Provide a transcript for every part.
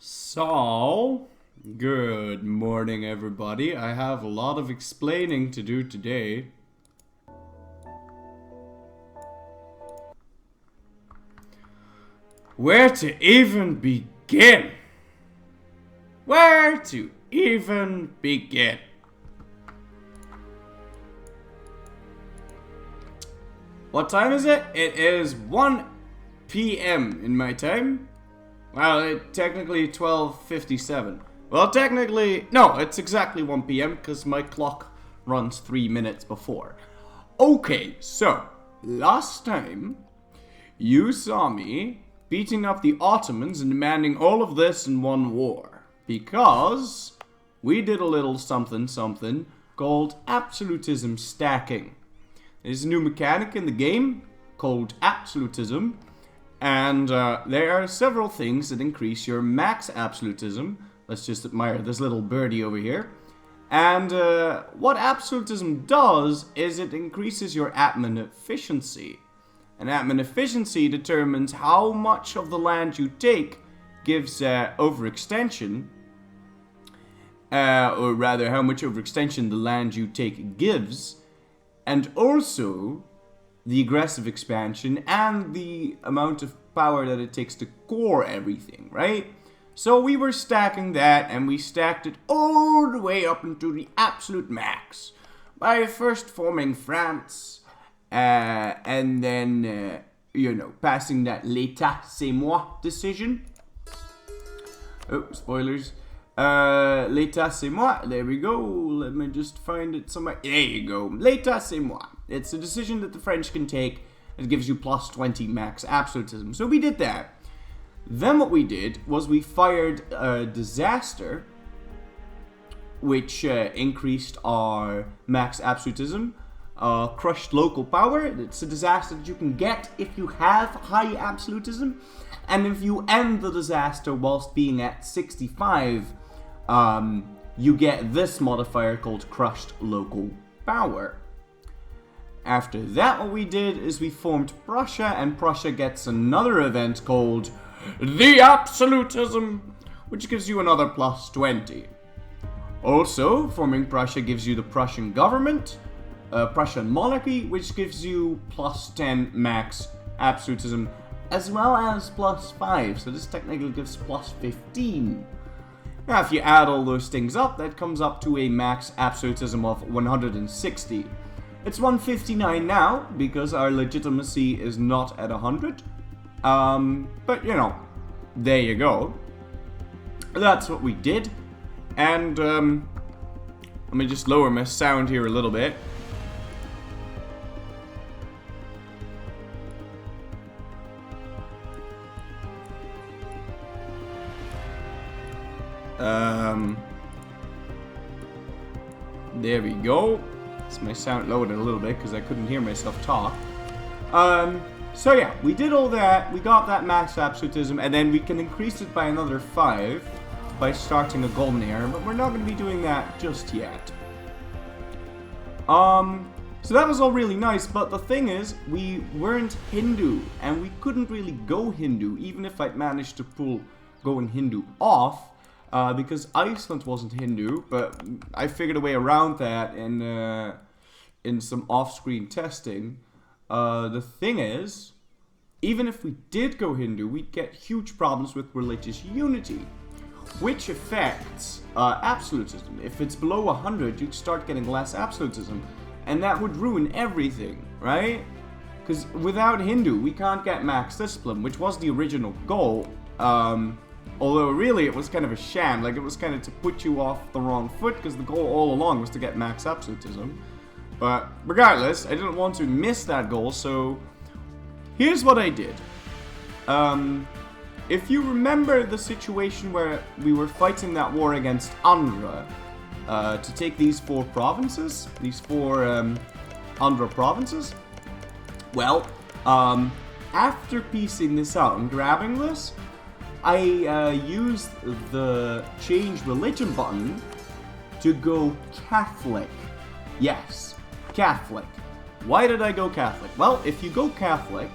So, good morning everybody. I have a lot of explaining to do today. Where to even begin? Where to even begin? What time is it? It is 1 p.m. in my time. Well, technically 12:57. Well, technically, no, it's exactly 1 p.m. because my clock runs 3 minutes before. Okay, so, last time, you saw me beating up the Ottomans and demanding all of this in one war. Because we did a little something called absolutism stacking. There's a new mechanic in the game called absolutism. And there are several things that increase your max absolutism. Let's just admire this little birdie over here. And what absolutism does is it increases your admin efficiency. And admin efficiency determines how much of the land you take gives overextension. Or rather, how much overextension the land you take gives. And also the aggressive expansion, and the amount of power that it takes to core everything, right? So we were stacking that, and we stacked it all the way up into the absolute max. By first forming France, and then, passing that l'état c'est moi decision. Oh, spoilers. L'état c'est moi, there we go, let me just find it somewhere, there you go, l'état c'est moi. It's a decision that the French can take, it gives you plus 20 max absolutism, so we did that. Then what we did was we fired a disaster, which increased our max absolutism, crushed local power. It's a disaster that you can get if you have high absolutism, and if you end the disaster whilst being at 65, you get this modifier called crushed local power. After that, what we did is we formed Prussia, and Prussia gets another event called the absolutism, which gives you another plus 20. Also, forming Prussia gives you the Prussian government, Prussian monarchy, which gives you plus 10 max absolutism, as well as plus 5, so this technically gives plus 15. Now, if you add all those things up, that comes up to a max absolutism of 160. It's 159 now, because our legitimacy is not at 100. But, there you go. That's what we did. And, let me just lower my sound here a little bit. There we go. It's my sound loaded a little bit because I couldn't hear myself talk. So yeah, we did all that. We got that max absolutism, and then we can increase it by another 5 by starting a golden era, but we're not going to be doing that just yet. So that was all really nice, but the thing is, we weren't Hindu, and we couldn't really go Hindu, even if I'd managed to pull going Hindu off. Because Iceland wasn't Hindu, but I figured a way around that in some off-screen testing. The thing is, even if we did go Hindu, we'd get huge problems with religious unity, which affects absolutism. If it's below 100, you'd start getting less absolutism, and that would ruin everything, right? Because without Hindu, we can't get max discipline, which was the original goal. Although really it was kind of a sham, like it was kind of to put you off the wrong foot, because the goal all along was to get max absolutism. But regardless, I didn't want to miss that goal, so here's what I did. If you remember the situation where we were fighting that war against Andhra to take these 4 provinces, these 4 Andhra provinces, well, after piecing this out and grabbing this, I used the change religion button to go Catholic. Yes, Catholic. Why did I go Catholic? Well, if you go Catholic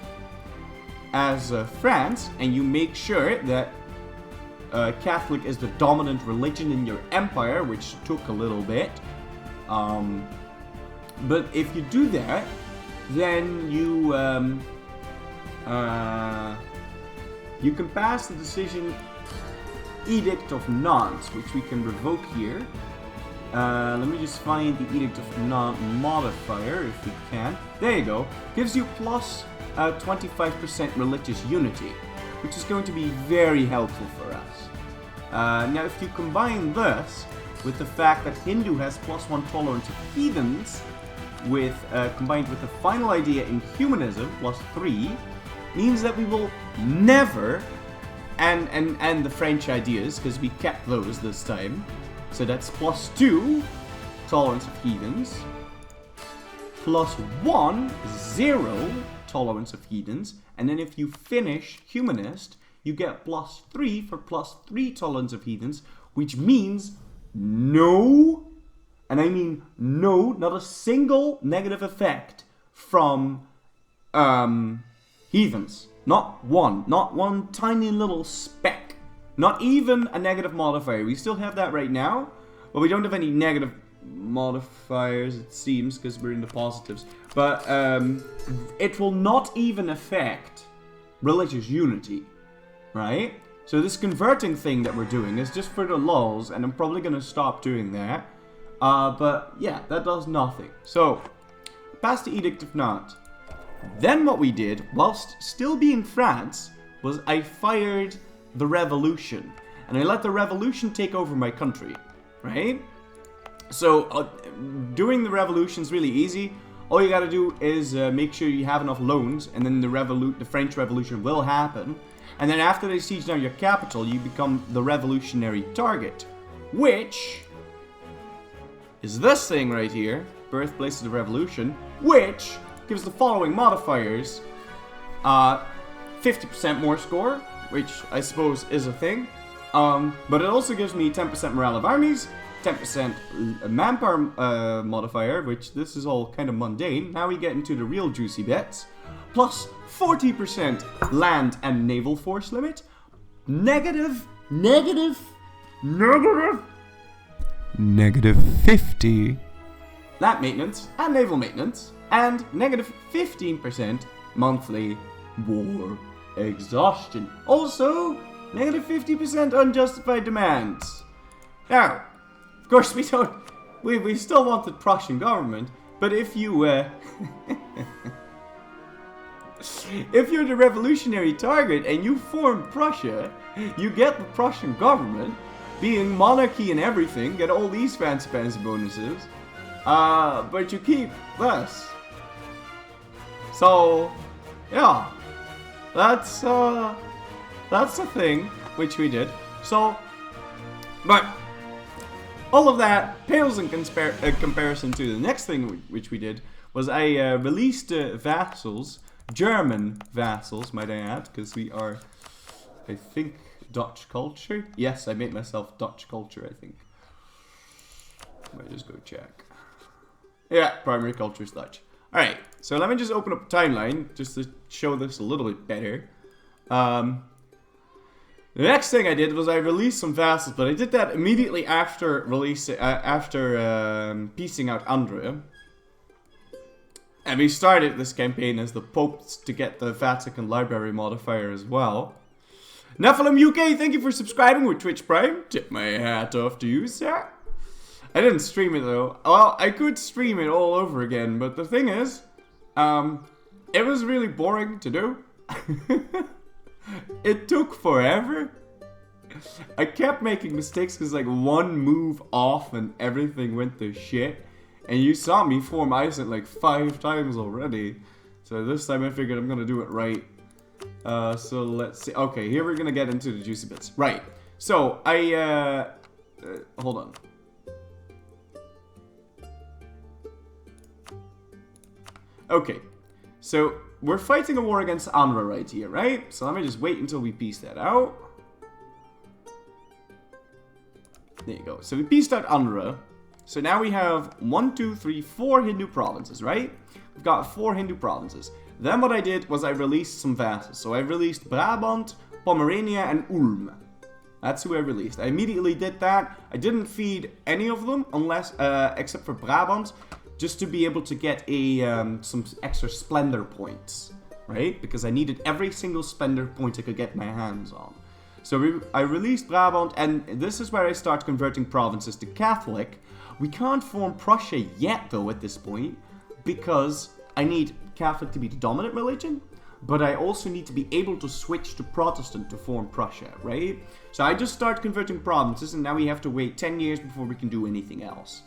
as France and you make sure that Catholic is the dominant religion in your empire, which took a little bit. But if you do that, then you can pass the decision Edict of Nantes, which we can revoke here. Let me just find the Edict of Nantes modifier, if we can. There you go. Gives you plus 25% religious unity, which is going to be very helpful for us. Now, if you combine this with the fact that Hindu has +1 tolerance of heathens, with combined with the final idea in humanism, +3, means that we will never, and the French ideas, because we kept those this time, so that's +2 tolerance of heathens, +1, 0 tolerance of heathens, and then if you finish humanist, you get +3 for +3 tolerance of heathens, which means no, and I mean no, not a single negative effect from heathens. Not one tiny little speck. Not even a negative modifier. We still have that right now, but we don't have any negative modifiers, it seems, because we're in the positives. But it will not even affect religious unity, right? So this converting thing that we're doing is just for the lulz, and I'm probably going to stop doing that. But yeah, that does nothing. So, past the Edict of Nantes. Then what we did, whilst still being France, was I fired the revolution. And I let the revolution take over my country, right? So, doing the revolution is really easy. All you gotta do is make sure you have enough loans, and then the French Revolution will happen. And then after they siege down your capital, you become the revolutionary target, which is this thing right here, birthplace of the revolution, which gives the following modifiers: 50% more score, which I suppose is a thing, but it also gives me 10% morale of armies, 10% manpower modifier, which this is all kind of mundane. Now we get into the real juicy bits. Plus 40% land and naval force limit. Negative 50 land maintenance and naval maintenance. And negative 15% monthly war exhaustion. Also, negative 50% unjustified demands. Now, of course, we still want the Prussian government, but if you, if you're the revolutionary target and you form Prussia, you get the Prussian government, being monarchy and everything, get all these fancy bonuses, but you keep this. So, yeah, that's a thing which we did. So, but all of that pales in comparison to the next thing which we did, was I released vassals, German vassals, might I add, because we are, I think, Dutch culture. Yes, I made myself Dutch culture, I think. Let me just go check. Yeah, primary culture is Dutch. Alright, so let me just open up a timeline, just to show this a little bit better. The next thing I did was I released some vassals, but I did that immediately after piecing out Andrea. And we started this campaign as the Popes to get the Vatican Library modifier as well. Nephilim UK, thank you for subscribing with Twitch Prime. Tip my hat off to you, sir. I didn't stream it though. Well, I could stream it all over again, but the thing is, it was really boring to do. It took forever. I kept making mistakes because like one move off and everything went to shit. And you saw me form Iceland like 5 times already. So this time I figured I'm gonna do it right. So let's see. Okay, here we're gonna get into the juicy bits. Right. So I hold on. Okay. So we're fighting a war against Anra right here, right? So let me just wait until we piece that out. There you go. So we pieced out Anra. So now we have 1, 2, 3, 4 Hindu provinces, right? We've got 4 Hindu provinces. Then what I did was I released some vassals. So I released Brabant, Pomerania, and Ulm. That's who I released. I immediately did that. I didn't feed any of them, unless, except for Brabant, just to be able to get a some extra splendor points, right? Because I needed every single splendor point I could get my hands on. So I released Brabant, and this is where I start converting provinces to Catholic. We can't form Prussia yet, though, at this point, because I need Catholic to be the dominant religion, but I also need to be able to switch to Protestant to form Prussia, right? So I just start converting provinces, and now we have to wait 10 years before we can do anything else.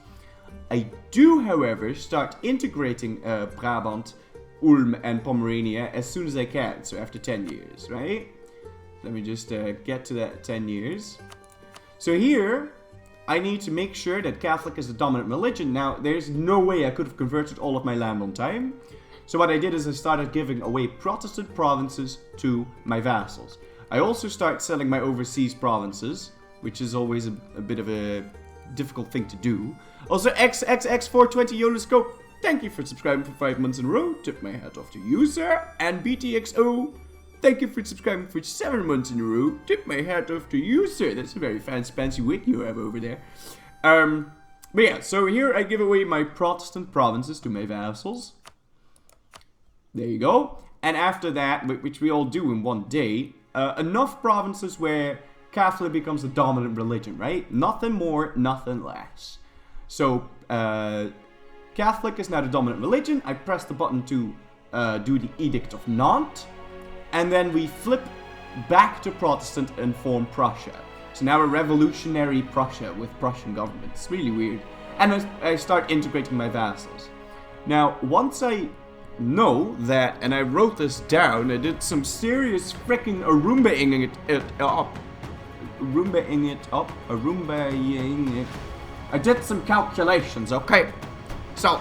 I do, however, start integrating Brabant, Ulm, and Pomerania as soon as I can, so after 10 years, right? Let me just get to that 10 years. So here, I need to make sure that Catholic is the dominant religion. Now, there's no way I could have converted all of my land on time. So what I did is I started giving away Protestant provinces to my vassals. I also start selling my overseas provinces, which is always a bit of a difficult thing to do. Also, XXX420 Yonoscope, thank you for subscribing for 5 months in a row. Tip my hat off to you, sir. And BTXO, thank you for subscribing for 7 months in a row. Tip my hat off to you, sir. That's a very fancy wig you have over there. But yeah, so here I give away my Protestant provinces to my vassals. There you go. And after that, which we all do in one day, enough provinces where Catholic becomes the dominant religion, right? Nothing more, nothing less. So, Catholic is now the dominant religion. I press the button to do the Edict of Nantes. And then we flip back to Protestant and form Prussia. So now a revolutionary Prussia with Prussian government. It's really weird. And I start integrating my vassals. Now, once I know that, and I wrote this down, I did some serious freaking Arumbaing it up. I did some calculations, okay? So,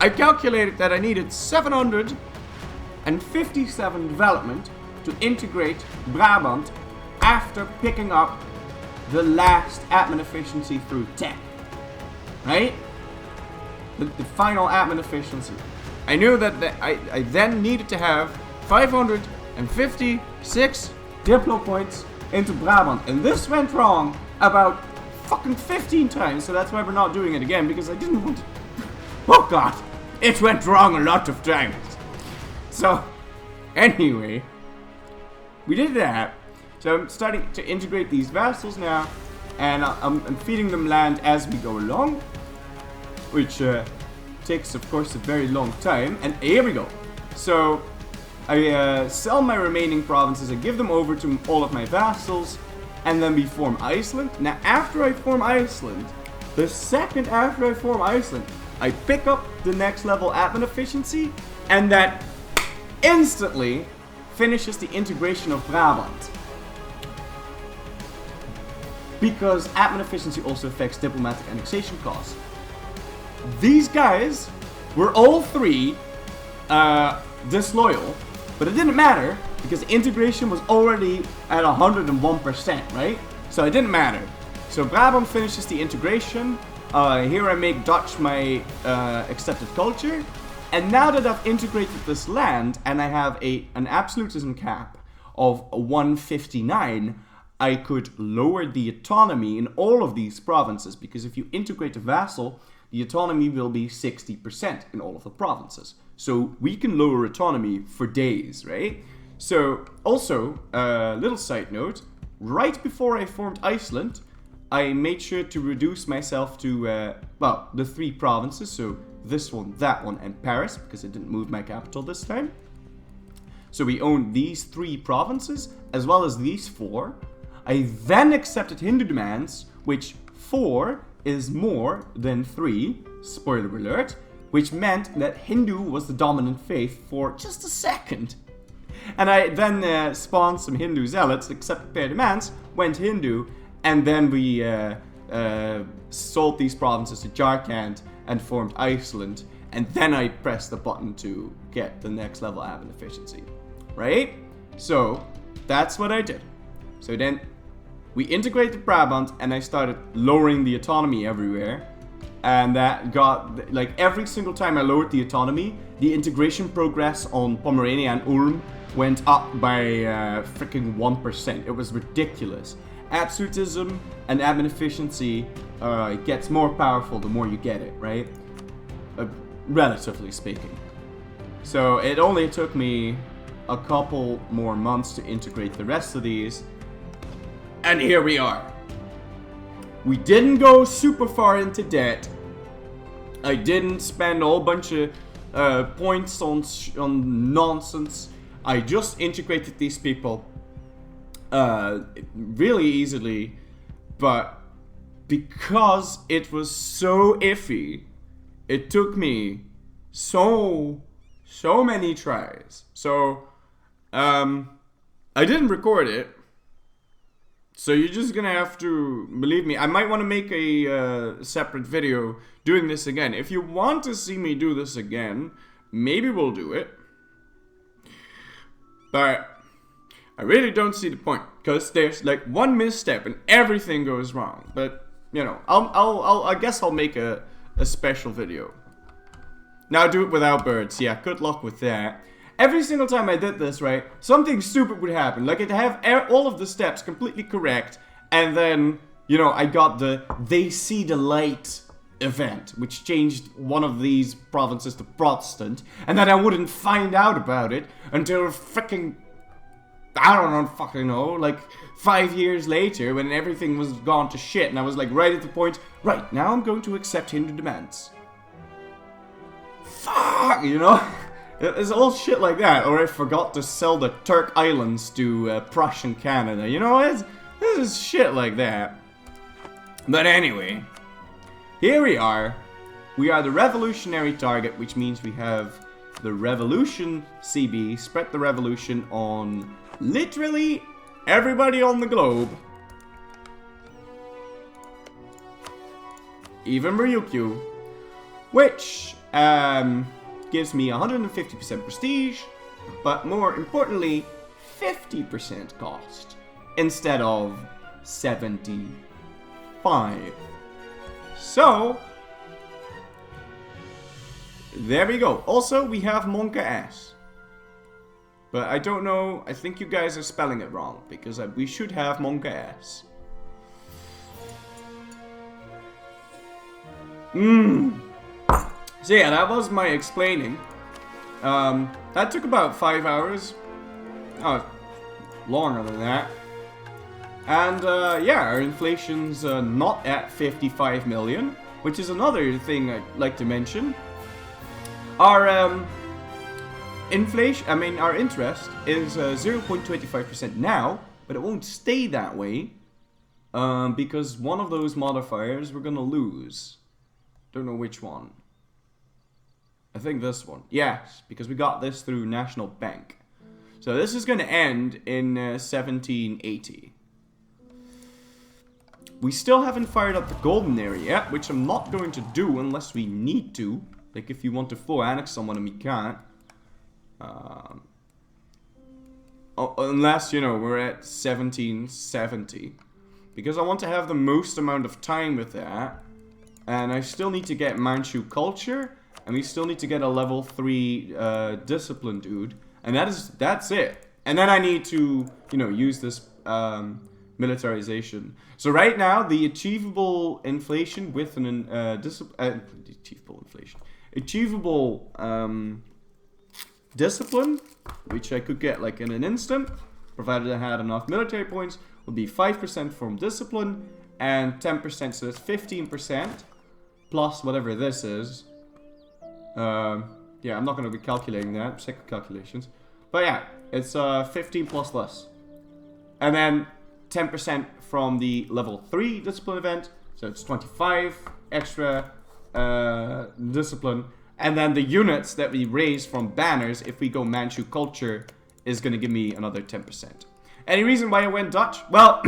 I calculated that I needed 757 development to integrate Brabant after picking up the last admin efficiency through tech. Right? The final admin efficiency. I knew that I then needed to have 556 Diplo points into Brabant. And this went wrong about fucking 15 times. So that's why we're not doing it again, because I didn't want to... Oh god! It went wrong a lot of times. So, anyway, we did that. So I'm starting to integrate these vassals now, and I'm feeding them land as we go along, which takes, of course, a very long time. And here we go. So I sell my remaining provinces, I give them over to all of my vassals, and then we form Iceland. Now, after I form Iceland, the second after I form Iceland, I pick up the next level admin efficiency, and that instantly finishes the integration of Brabant. Because admin efficiency also affects diplomatic annexation costs. These guys were all three disloyal, but it didn't matter because integration was already at 101%, right? So it didn't matter. So Brabant finishes the integration. Here I make Dutch my accepted culture. And now that I've integrated this land and I have an absolutism cap of 159, I could lower the autonomy in all of these provinces, because if you integrate a vassal, the autonomy will be 60% in all of the provinces. So we can lower autonomy for days, right? So also, little side note, right before I formed Iceland, I made sure to reduce myself to, well, the 3 provinces, so this one, that one, and Paris, because I didn't move my capital this time. So we own these 3 provinces, as well as these 4. I then accepted Hindu demands, which 4 is more than 3, spoiler alert, which meant that Hindu was the dominant faith for just a second. And I then spawned some Hindu zealots, accepted their demands, went Hindu, and then we sold these provinces to Jharkhand and formed Iceland, and then I pressed the button to get the next level admin efficiency, right? So that's what I did. So then we integrated Brabant, and I started lowering the autonomy everywhere, and that got, like, every single time I lowered the autonomy, the integration progress on Pomerania and Ulm went up by freaking 1%. It was ridiculous. absolutism and admin efficiency gets more powerful the more you get it, right? Relatively speaking. So it only took me a couple more months to integrate the rest of these, and here we are. We didn't go super far into debt. I didn't spend a whole bunch of points on nonsense. I just integrated these people really easily, but because it was so iffy, it took me so many tries. So I didn't record it, so you're just gonna have to believe me. I might want to make a separate video doing this again. If you want to see me do this again, maybe we'll do it. But I really don't see the point, because there's like one misstep and everything goes wrong. But you know, I guess I'll make a special video. Now do it without birds. Yeah, good luck with that. Every single time I did this, right, something stupid would happen. Like, I'd have all of the steps completely correct, and then, you know, I got the "they see the light" event, which changed one of these provinces to Protestant, and then I wouldn't find out about it until freaking, I don't fucking know, like 5 years later when everything was gone to shit, and I was like right at the point, right, now I'm going to accept Hindu demands. Fuck, you know? It's all shit like that. Or I forgot to sell the Turk Islands to Prussian Canada. You know, this is shit like that. But anyway, here we are. We are the revolutionary target, which means we have the revolution CB, spread the revolution on literally everybody on the globe. Even Ryukyu. Which, gives me 150% prestige, but more importantly, 50% cost, instead of 75. So, there we go. Also, we have Monka S. But I don't know, I think you guys are spelling it wrong, because we should have Monka S. So yeah, that was my explaining. That took about 5 hours. Oh, longer than that. And yeah, our inflation's not at 55 million, which is another thing I'd like to mention. Our our interest is 0.25% now, but it won't stay that way because one of those modifiers we're gonna lose. Don't know which one. I think this one. Yes, because we got this through National Bank. So this is going to end in 1780. We still haven't fired up the golden area yet, which I'm not going to do unless we need to. Like if you want to full annex someone and we can't. Unless, you know, we're at 1770. Because I want to have the most amount of time with that. And I still need to get Manchu culture. And we still need to get a level 3 discipline dude. And that's it. And then I need to, you know, use this militarization. So right now, the achievable inflation with an achievable discipline, which I could get like in an instant, provided I had enough military points, would be 5% from discipline and 10%, so that's 15% plus whatever this is. Yeah, I'm not going to be calculating that, second calculations. But yeah, it's 15 plus less. And then 10% from the level 3 discipline event, so it's 25 extra discipline. And then the units that we raise from banners, if we go Manchu culture, is going to give me another 10%. Any reason why I went Dutch? Well,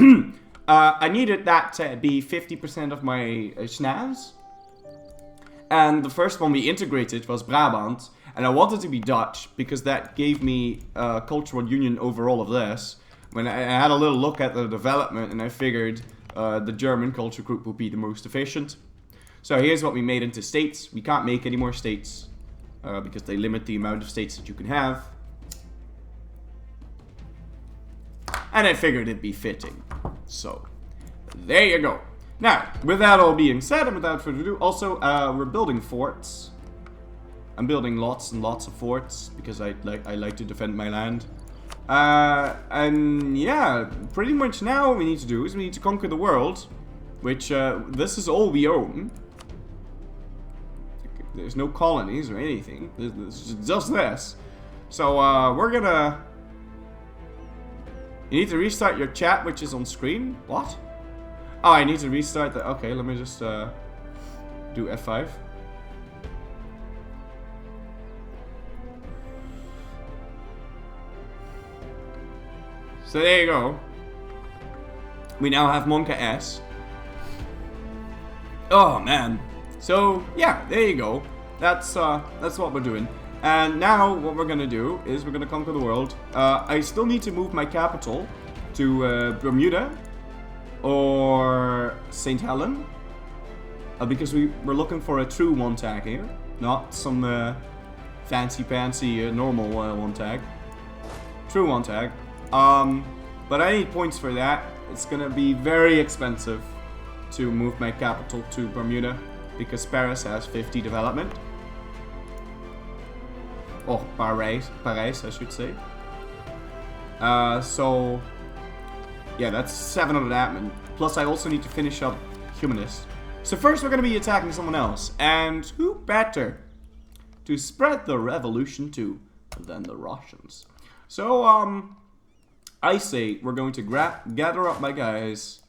I needed that to be 50% of my snaz. And the first one we integrated was Brabant, and I wanted to be Dutch because that gave me cultural union over all of this. When I had a little look at the development, and I figured the German culture group would be the most efficient. So here's what we made into states. We can't make any more states because they limit the amount of states that you can have. And I figured it'd be fitting. So There you go. Now, with that all being said, and without further ado, also, we're building forts. I'm building lots and lots of forts, because I like to defend my land. And yeah, pretty much now what we need to do is we need to conquer the world, which, this is all we own. There's no colonies or anything. It's just this. So, we're gonna... You need to restart your chat, which is on screen. What? Oh, I need to restart the... Okay, let me just, do F5. So there you go. We now have Monka S. Oh, man. So, yeah, there you go. That's what we're doing. And now, what we're gonna do is we're gonna conquer the world. I still need to move my capital to Bermuda or St. Helen, because we're looking for a true 1-tag here, not some fancy-pantsy normal 1-tag. True 1-tag. But I need points for that. It's gonna be very expensive to move my capital to Bermuda, because Paris has 50 development. Oh, Paris, I should say. So, yeah, that's 700 admin. Plus, I also need to finish up Humanist. So first, we're going to be attacking someone else. And who better to spread the revolution to than the Russians? So, I say we're going to gather up my guys.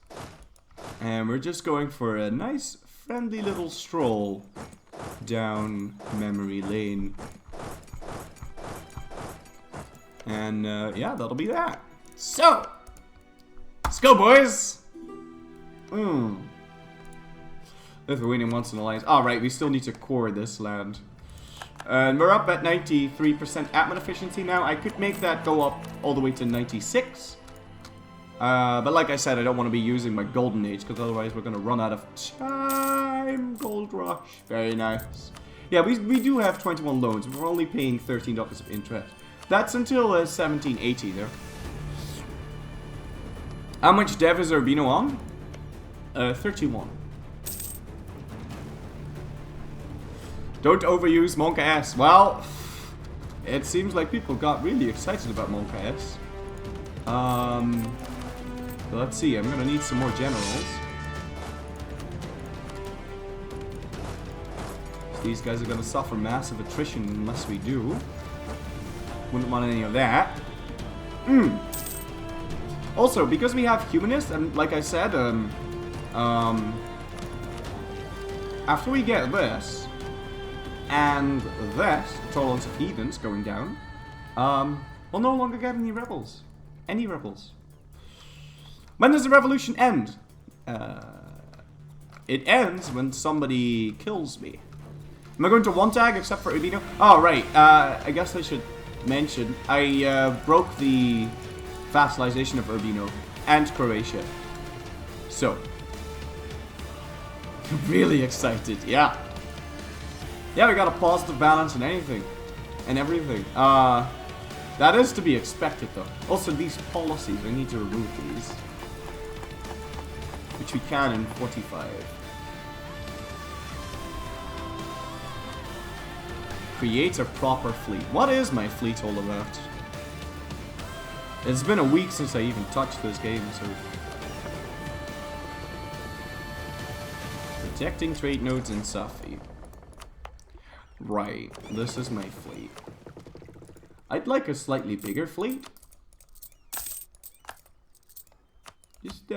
And we're just going for a nice, friendly little stroll down memory lane. And, yeah, that'll be that. So, let's go, boys! Lithuania wants an alliance. Alright, we still need to core this land. And we're up at 93% admin efficiency now. I could make that go up all the way to 96. But like I said, I don't want to be using my golden age, because otherwise we're going to run out of time. Gold rush. Very nice. Yeah, we do have 21 loans. We're only paying $13 of interest. That's until 1780 there. How much dev is Urbino on? 31. Don't overuse Monka S. Well, it seems like people got really excited about Monka S. Let's see, I'm gonna need some more generals. These guys are gonna suffer massive attrition unless we do. Wouldn't want any of that. Also, because we have humanists, and like I said, after we get this, and this, tolerance of heathens going down, we'll no longer get any rebels. Any rebels. When does the revolution end? It ends when somebody kills me. Am I going to 1-tag except for Urbino? Oh, right. I guess I should mention, I broke the vassalization of Urbino and Croatia. So, really excited, yeah. Yeah, we got a positive balance in anything and everything. That is to be expected, though. Also, these policies, I need to remove these, which we can in 45. Create a proper fleet. What is my fleet all about? It's been a week since I even touched this game, so... Protecting trade nodes in Safi. Right, this is my fleet. I'd like a slightly bigger fleet. Just,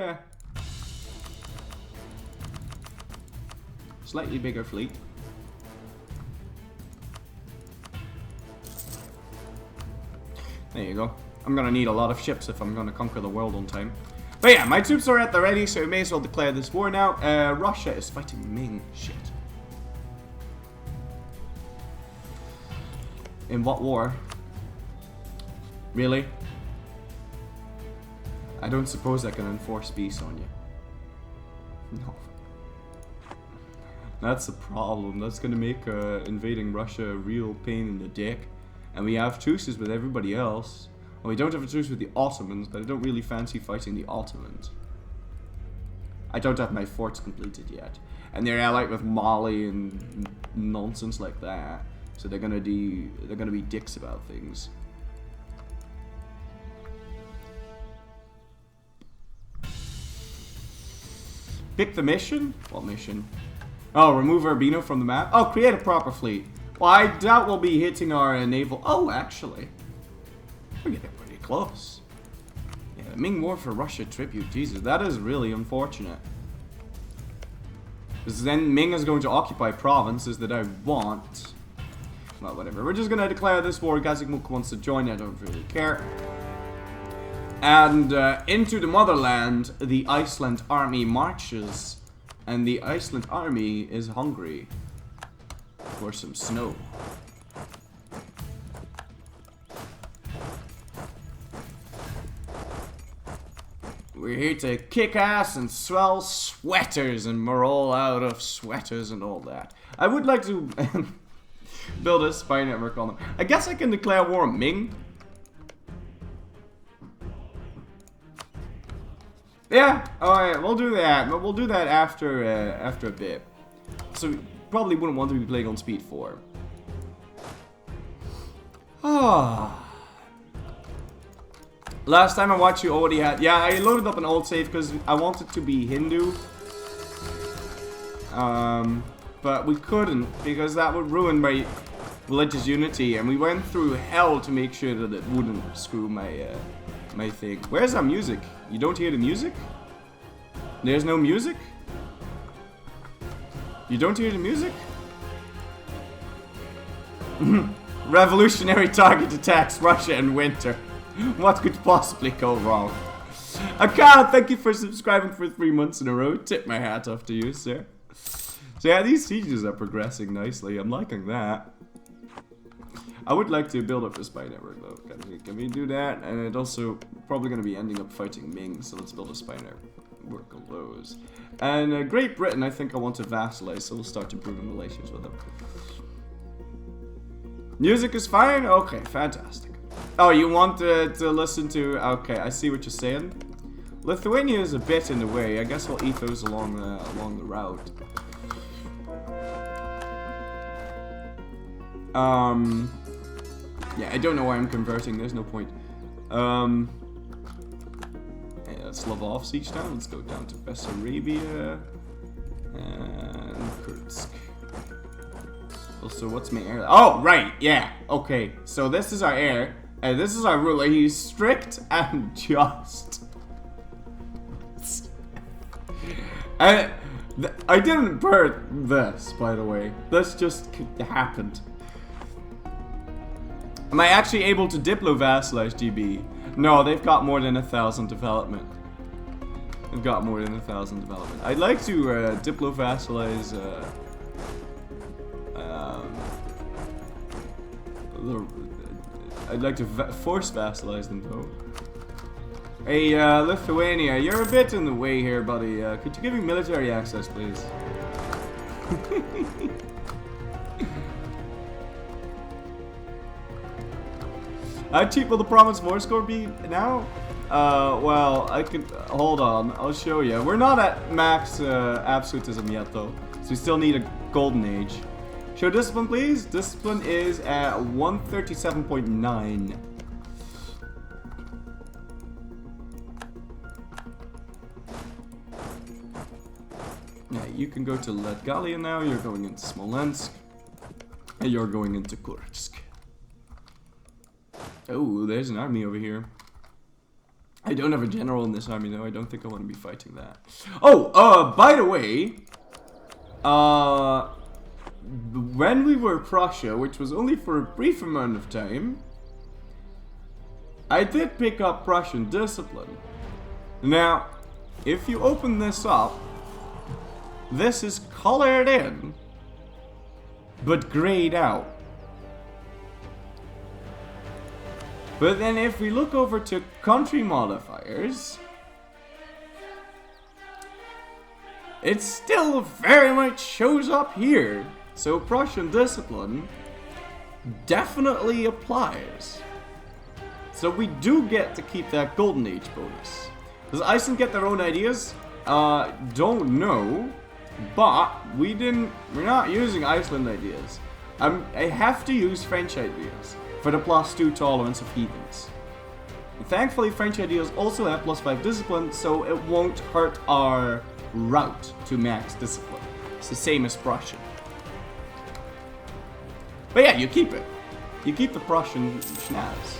slightly bigger fleet. There you go. I'm gonna need a lot of ships if I'm gonna conquer the world on time. But yeah, my troops are at the ready, so we may as well declare this war now. Russia is fighting Ming. Shit. In what war? Really? I don't suppose I can enforce peace on you. No. That's a problem. That's gonna make invading Russia a real pain in the dick. And we have truces with everybody else. Well, we don't have a truce with the Ottomans, but I don't really fancy fighting the Ottomans. I don't have my forts completed yet. And they're allied with Mali and nonsense like that. So they're gonna be dicks about things. Pick the mission? What mission? Oh, remove Urbino from the map? Oh, create a proper fleet. Well, I doubt we'll be hitting our naval... Oh, actually. We're getting pretty close. Yeah, the Ming War for Russia tribute. Jesus, that is really unfortunate. Because then Ming is going to occupy provinces that I want. Well, whatever. We're just going to declare this war. Gazikmuk wants to join. I don't really care. And into the motherland, the Iceland army marches. And the Iceland army is hungry for some snow. We're here to kick ass and swell sweaters and morale out of sweaters and all that. I would like to build a spy network on them. I guess I can declare war on Ming. Yeah, alright, we'll do that. But we'll do that after after a bit. So we probably wouldn't want to be playing on speed 4. Ah. Last time I watched you already had... Yeah, I loaded up an old save because I wanted to be Hindu. But we couldn't because that would ruin my religious unity. And we went through hell to make sure that it wouldn't screw my, my thing. Where's our music? You don't hear the music? There's no music? You don't hear the music? Revolutionary target attacks Russia in winter. What could possibly go wrong? Akana, thank you for subscribing for 3 months in a row. Tip my hat off to you, sir. So yeah, these sieges are progressing nicely. I'm liking that. I would like to build up a spy network though. Can we do that? And it also probably going to be ending up fighting Ming, so let's build a spy network of those. And Great Britain, I think I want to vassalize, so we'll start improving relations with them. Music is fine? Okay, fantastic. Oh, you want to listen to... Okay, I see what you're saying. Lithuania is a bit in the way. I guess we'll eat those along the route. Yeah, I don't know why I'm converting. There's no point. Yeah, let's level off siege down. Let's go down to Bessarabia and Kursk. Also, what's my heir? Oh, right, yeah. Okay, so this is our heir, and this is our ruler. He's strict and just. I didn't birth this, by the way. This just happened. Am I actually able to diplo-vassalize GB? No, they've got more than 1,000 development. They've got more than 1,000 development. I'd like to diplo-vassalize I'd like to force vassalize them though. Hey, Lithuania, you're a bit in the way here, buddy. Could you give me military access, please? How cheap will the province war score be now? Well, I could... Hold on, I'll show you. We're not at max absolutism yet, though. So we still need a golden age. Show discipline, please. Discipline is at 137.9. Yeah, you can go to Latgalia now. You're going into Smolensk. And you're going into Kursk. Oh, there's an army over here. I don't have a general in this army, though. I don't think I want to be fighting that. Oh, by the way, when we were Prussia, which was only for a brief amount of time, I did pick up Prussian discipline. Now, if you open this up, this is colored in, but grayed out. But then if we look over to country modifiers, it still very much shows up here. So Prussian discipline definitely applies. So we do get to keep that golden age bonus. Does Iceland get their own ideas? don't know, but we're not using Iceland ideas. I have to use French ideas for the +2 tolerance of heathens. Thankfully, French ideas also have +5 discipline, so it won't hurt our route to max discipline. It's the same as Prussian. But yeah, you keep it. You keep the Prussian schnaz.